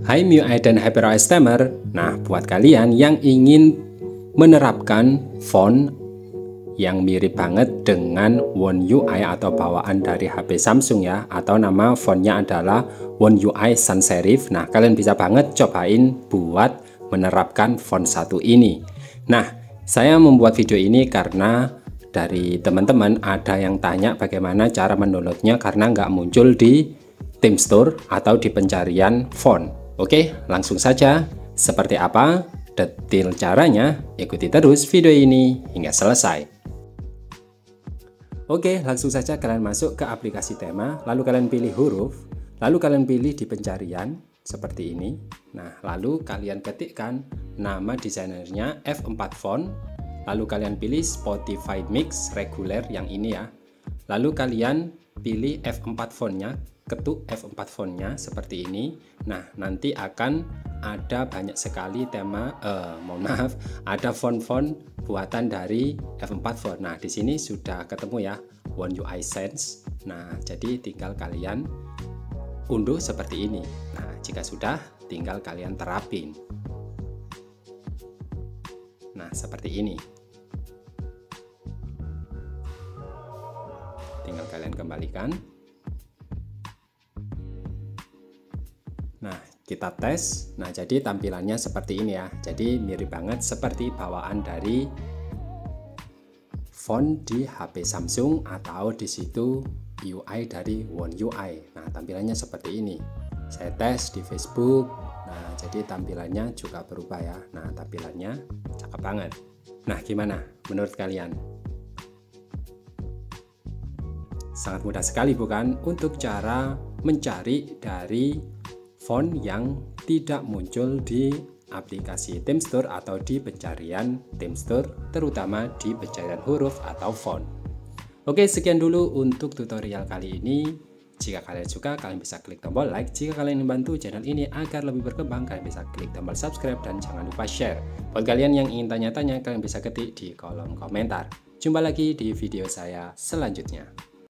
Hai MIUI dan HyperOS Tamer. Nah, buat kalian yang ingin menerapkan font yang mirip banget dengan One UI atau bawaan dari HP Samsung ya, atau nama fontnya adalah One UI Sans Serif. Nah, kalian bisa banget cobain buat menerapkan font satu ini. Nah, saya membuat video ini karena dari teman-teman ada yang tanya bagaimana cara mendownloadnya karena nggak muncul di TeamStore atau di pencarian font. Oke, langsung saja. Seperti apa detail caranya? Ikuti terus video ini hingga selesai. Oke, langsung saja kalian masuk ke aplikasi tema, lalu kalian pilih huruf, lalu kalian pilih di pencarian seperti ini. Nah, lalu kalian ketikkan nama desainernya F4 Font, lalu kalian pilih Spotify Mix reguler yang ini ya. Lalu kalian pilih F4 fontnya, ketuk F4 fontnya seperti ini. Nah, nanti akan ada banyak sekali tema, ada font-font buatan dari F4 font. Nah, di sini sudah ketemu ya, One UI Sans. Nah, jadi tinggal kalian unduh seperti ini. Nah, jika sudah, tinggal kalian terapin. Nah, seperti ini. Tinggal kalian kembalikan. Nah, kita tes. Nah, jadi tampilannya seperti ini ya. Jadi mirip banget seperti bawaan dari font di HP Samsung atau di situ UI dari One UI. Nah, tampilannya seperti ini. Saya tes di Facebook. Nah, jadi tampilannya juga berubah ya. Nah, tampilannya cakep banget. Nah, gimana menurut kalian? Sangat mudah sekali bukan untuk cara mencari dari font yang tidak muncul di aplikasi TeamStore atau di pencarian TeamStore, terutama di pencarian huruf atau font. Oke, sekian dulu untuk tutorial kali ini. Jika kalian suka, kalian bisa klik tombol like. Jika kalian membantu channel ini agar lebih berkembang, kalian bisa klik tombol subscribe dan jangan lupa share. Buat kalian yang ingin tanya-tanya, kalian bisa ketik di kolom komentar. Jumpa lagi di video saya selanjutnya.